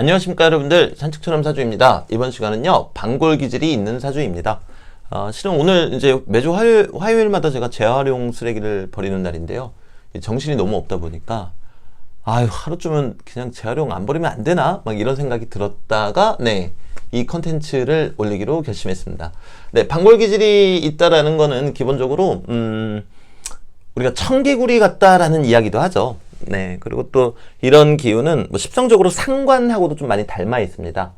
안녕하십니까 여러분들, 산책처럼 사주입니다. 이번 시간은요 방골 기질이 있는 사주입니다. 실은 오늘 이제 매주 화요일마다 제가 재활용 쓰레기를 버리는 날인데요, 정신이 너무 없다 보니까 하루쯤은 그냥 재활용 안 버리면 안 되나 막 이런 생각이 들었다가 이 컨텐츠를 올리기로 결심했습니다. 방골 기질이 있다라는 거는 기본적으로 우리가 청개구리 같다라는 이야기도 하죠. 그리고 또 이런 기운은 뭐 십성적으로 상관하고도 좀 많이 닮아 있습니다.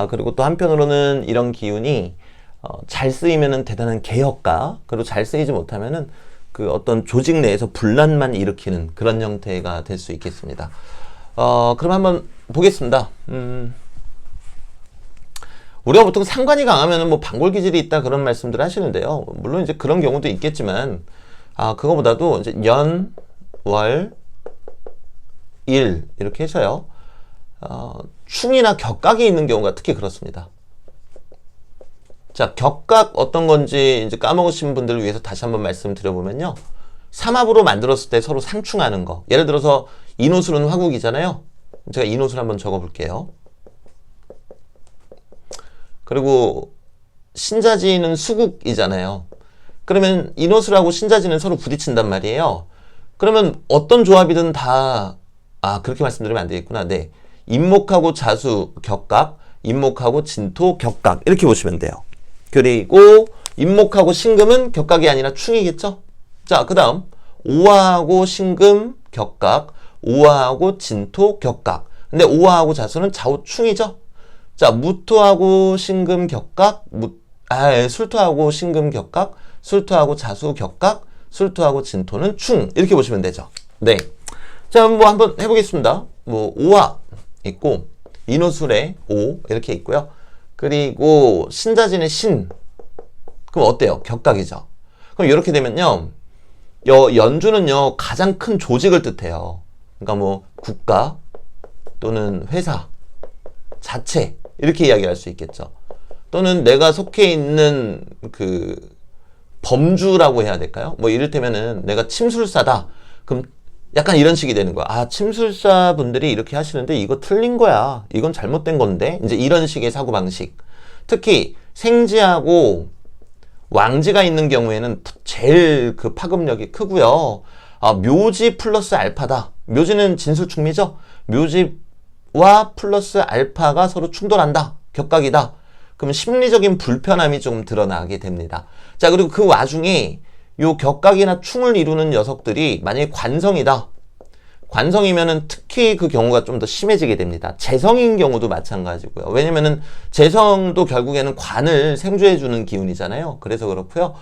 그리고 또 한편으로는 이런 기운이 잘 쓰이면은 대단한 개혁가, 그리고 잘 쓰이지 못하면은 그 어떤 조직 내에서 분란만 일으키는 그런 형태가 될 수 있겠습니다. 그럼 한번 보겠습니다. 우리가 보통 상관이 강하면은 뭐 방골 기질이 있다 그런 말씀들 하시는데요. 물론 이제 그런 경우도 있겠지만, 그거보다도 이제 연, 월, 일 이렇게 해서요, 충이나 격각이 있는 경우가 특히 그렇습니다. 자, 격각 어떤 건지 이제 까먹으신 분들을 위해서 다시 한번 말씀드려보면요, 삼합으로 만들었을 때 서로 상충하는 거, 예를 들어서 인호술은 화국이잖아요. 제가 인호술 한번 적어볼게요. 그리고 신자지는 수국이잖아요. 그러면 인호술하고 신자지는 서로 부딪힌단 말이에요. 그러면 어떤 조합이든 다 그렇게 말씀드리면 안 되겠구나. 인목하고 자수 격각, 인목하고 진토 격각, 이렇게 보시면 돼요. 그리고 인목하고 신금은 격각이 아니라 충이겠죠. 자, 그 다음 오화하고 신금 격각, 오화하고 진토 격각. 근데 오화하고 자수는 좌우충이죠. 자, 무토하고 신금 격각, 술토하고 신금 격각, 술토하고 자수 격각, 술토하고 진토는 충, 이렇게 보시면 되죠. 자, 뭐 한번 해보겠습니다. 뭐 오화 있고 인호술에 오 이렇게 있고요. 그리고 신자진의 신, 그럼 어때요? 격각이죠. 그럼 이렇게 되면요, 연주는요 가장 큰 조직을 뜻해요. 그러니까 뭐 국가 또는 회사, 자체, 이렇게 이야기할 수 있겠죠. 또는 내가 속해 있는 그 범주라고 해야 될까요? 뭐 이를테면은 내가 침술사다, 그럼 약간 이런 식이 되는 거야. 침술사 분들이 이렇게 하시는데 이거 틀린 거야, 이건 잘못된 건데, 이제 이런 식의 사고방식. 특히 생지하고 왕지가 있는 경우에는 제일 그 파급력이 크고요. 묘지 플러스 알파다. 묘지는 진술충미죠. 묘지와 플러스 알파가 서로 충돌한다, 격각이다. 그러면 심리적인 불편함이 좀 드러나게 됩니다. 자, 그리고 그 와중에 요 격각이나 충을 이루는 녀석들이 만약에 관성이다. 관성이면은 특히 그 경우가 좀 더 심해지게 됩니다. 재성인 경우도 마찬가지고요. 왜냐면은 재성도 결국에는 관을 생주해주는 기운이잖아요. 그래서 그렇고요.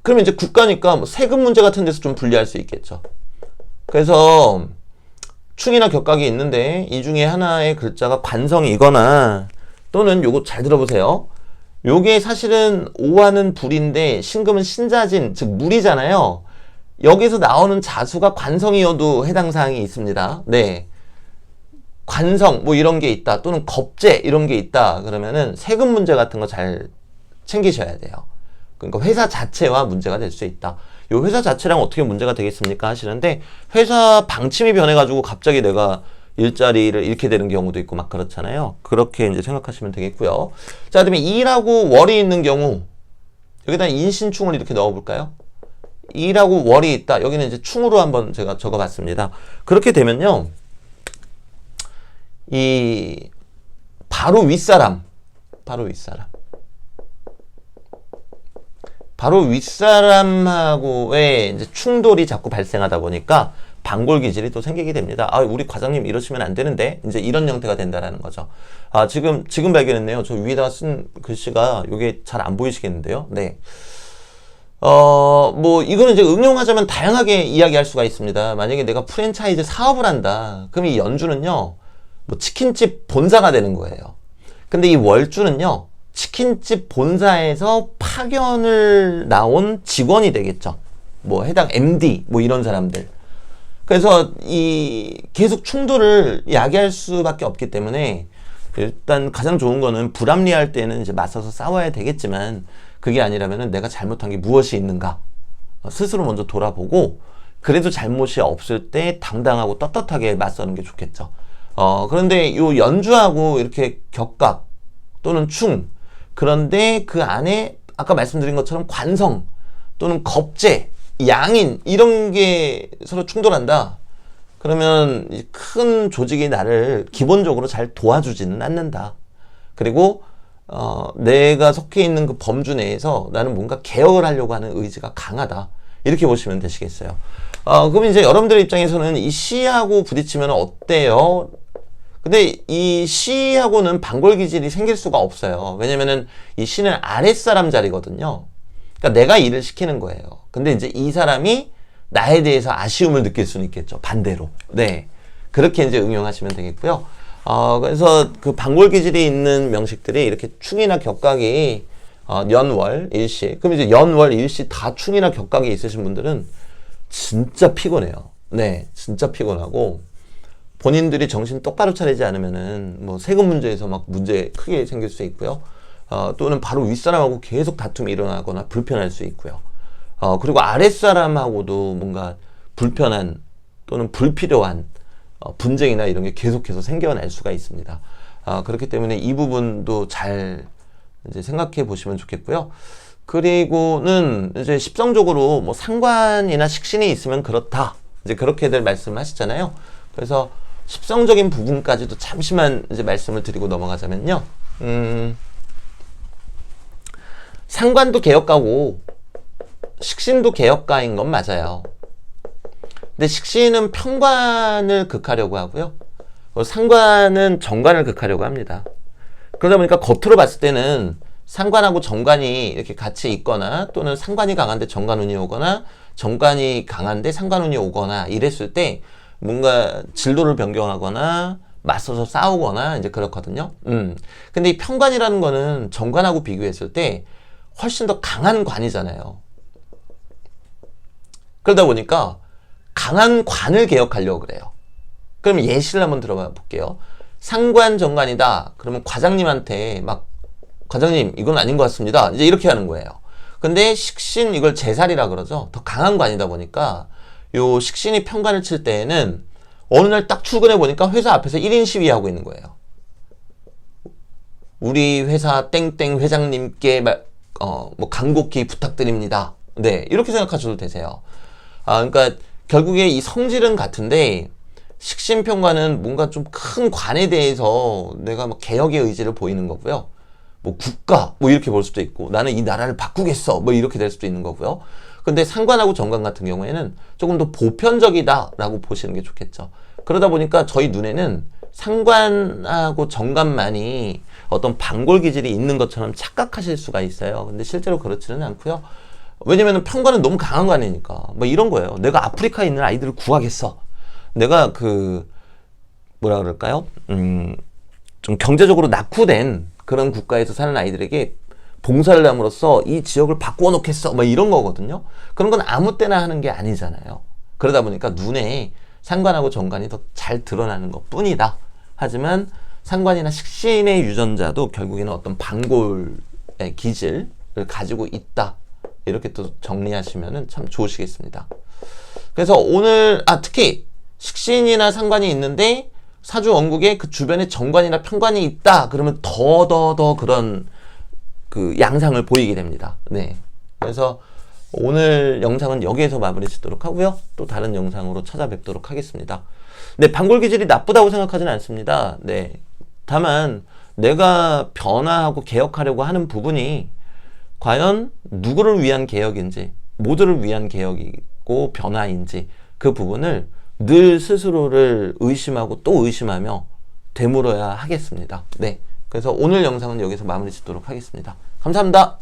그러면 이제 국가니까 뭐 세금 문제 같은 데서 좀 불리할 수 있겠죠. 그래서 충이나 격각이 있는데 이 중에 하나의 글자가 관성이거나, 또는 요거 잘 들어보세요. 요게 사실은 오화는 불인데 신금은 신자진, 즉 물이잖아요. 여기서 나오는 자수가 관성이어도 해당 사항이 있습니다. 관성 뭐 이런 게 있다, 또는 겁재 이런 게 있다, 그러면은 세금 문제 같은 거 잘 챙기셔야 돼요. 그러니까 회사 자체와 문제가 될 수 있다. 요 회사 자체랑 어떻게 문제가 되겠습니까 하시는데, 회사 방침이 변해가지고 갑자기 내가 일자리를 잃게 되는 경우도 있고 막 그렇잖아요. 그렇게 이제 생각하시면 되겠고요. 자, 그다음에 일하고 월이 있는 경우, 여기다 인신충을 이렇게 넣어볼까요? 일하고 월이 있다. 여기는 이제 충으로 한번 제가 적어봤습니다. 그렇게 되면요, 이 바로 윗사람하고의 이제 충돌이 자꾸 발생하다 보니까 방골 기질이 또 생기게 됩니다. 우리 과장님 이러시면 안 되는데, 이제 이런 형태가 된다라는 거죠. 지금 발견했네요. 저 위에다가 쓴 글씨가 이게 잘 안 보이시겠는데요. 뭐 이거는 이제 응용하자면 다양하게 이야기할 수가 있습니다. 만약에 내가 프랜차이즈 사업을 한다, 그럼 이 연주는요 뭐 치킨집 본사가 되는 거예요. 근데 이 월주는요 치킨집 본사에서 파견을 나온 직원이 되겠죠. 뭐 해당 MD 뭐 이런 사람들. 그래서 이 계속 충돌을 야기할 수밖에 없기 때문에, 일단 가장 좋은 거는 불합리할 때는 이제 맞서서 싸워야 되겠지만, 그게 아니라면은 내가 잘못한 게 무엇이 있는가 스스로 먼저 돌아보고 그래도 잘못이 없을 때 당당하고 떳떳하게 맞서는 게 좋겠죠. 그런데 요 연주하고 이렇게 격각 또는 충, 그런데 그 안에 아까 말씀드린 것처럼 관성 또는 겁재, 양인 이런 게 서로 충돌한다. 그러면 큰 조직이 나를 기본적으로 잘 도와주지는 않는다. 그리고 내가 속해 있는 그 범주 내에서 나는 뭔가 개혁을 하려고 하는 의지가 강하다. 이렇게 보시면 되시겠어요. 그럼 이제 여러분들 입장에서는 이 시하고 부딪히면 어때요? 근데 이 시하고는 반골 기질이 생길 수가 없어요. 왜냐면은 이 시는 아랫사람 자리거든요. 그러니까 내가 일을 시키는 거예요. 근데 이제 이 사람이 나에 대해서 아쉬움을 느낄 수는 있겠죠. 반대로. 네. 그렇게 이제 응용하시면 되겠고요. 그래서 그 반골 기질이 있는 명식들이 이렇게 충이나 격각이 연월 일시. 그럼 이제 연월 일시 다 충이나 격각이 있으신 분들은 진짜 피곤해요. 네. 진짜 피곤하고 본인들이 정신 똑바로 차리지 않으면은 뭐 세금 문제에서 막 문제 크게 생길 수 있고요. 또는 바로 윗사람하고 계속 다툼이 일어나거나 불편할 수 있고요. 그리고 아랫사람하고도 뭔가 불편한 또는 불필요한 분쟁이나 이런 게 계속해서 생겨날 수가 있습니다. 그렇기 때문에 이 부분도 잘 이제 생각해 보시면 좋겠고요. 그리고는 이제 십성적으로 뭐 상관이나 식신이 있으면 그렇다. 이제 그렇게들 말씀하시잖아요. 그래서 십성적인 부분까지도 잠시만 이제 말씀을 드리고 넘어가자면요. 상관도 개혁가고 식신도 개혁가인 건 맞아요. 근데 식신은 편관을 극하려고 하고요. 상관은 정관을 극하려고 합니다. 그러다 보니까 겉으로 봤을 때는 상관하고 정관이 이렇게 같이 있거나 또는 상관이 강한데 정관운이 오거나 정관이 강한데 상관운이 오거나 이랬을 때 뭔가 진로를 변경하거나 맞서서 싸우거나 이제 그렇거든요. 근데 이 편관이라는 거는 정관하고 비교했을 때 훨씬 더 강한 관이잖아요. 그러다 보니까 강한 관을 개혁하려고 그래요. 그럼 예시를 한번 들어봐 볼게요. 상관 정관이다. 그러면 과장님한테 막 과장님 이건 아닌 것 같습니다. 이제 이렇게 하는 거예요. 근데 식신 이걸 제살이라 그러죠. 더 강한 관이다 보니까 요 식신이 편관을 칠 때에는 어느 날 딱 출근해 보니까 회사 앞에서 1인 시위하고 있는 거예요. 우리 회사 땡땡 회장님께 뭐 간곡히 부탁드립니다. 네, 이렇게 생각하셔도 되세요. 그러니까 결국에 이 성질은 같은데 식신편관은 뭔가 좀 큰 관에 대해서 내가 뭐 개혁의 의지를 보이는 거고요. 뭐 국가 뭐 이렇게 볼 수도 있고 나는 이 나라를 바꾸겠어 뭐 이렇게 될 수도 있는 거고요. 근데 상관하고 정관 같은 경우에는 조금 더 보편적이다라고 보시는 게 좋겠죠. 그러다 보니까 저희 눈에는 상관하고 정관만이 어떤 반골 기질이 있는 것처럼 착각하실 수가 있어요. 근데 실제로 그렇지는 않고요. 왜냐면 편관은 너무 강한 관이니까 뭐 이런 거예요. 내가 아프리카에 있는 아이들을 구하겠어. 내가 뭐라 그럴까요? 좀 경제적으로 낙후된 그런 국가에서 사는 아이들에게 봉사를 함으로써 이 지역을 바꾸어 놓겠어. 뭐 이런 거거든요. 그런 건 아무 때나 하는 게 아니잖아요. 그러다 보니까 눈에 상관하고 정관이 더 잘 드러나는 것 뿐이다. 하지만 상관이나 식신의 유전자도 결국에는 어떤 반골의 기질을 가지고 있다. 이렇게 또 정리하시면 참 좋으시겠습니다. 그래서 오늘 특히 식신이나 상관이 있는데 사주 원국에 그 주변에 정관이나 편관이 있다. 그러면 더 그런 그 양상을 보이게 됩니다. 네. 그래서 오늘 영상은 여기에서 마무리 짓도록 하고요. 또 다른 영상으로 찾아뵙도록 하겠습니다. 네, 반골 기질이 나쁘다고 생각하지는 않습니다. 네. 다만 내가 변화하고 개혁하려고 하는 부분이 과연 누구를 위한 개혁인지, 모두를 위한 개혁이고 변화인지 그 부분을 늘 스스로를 의심하고 또 의심하며 되물어야 하겠습니다. 네. 그래서 오늘 영상은 여기서 마무리 짓도록 하겠습니다. 감사합니다.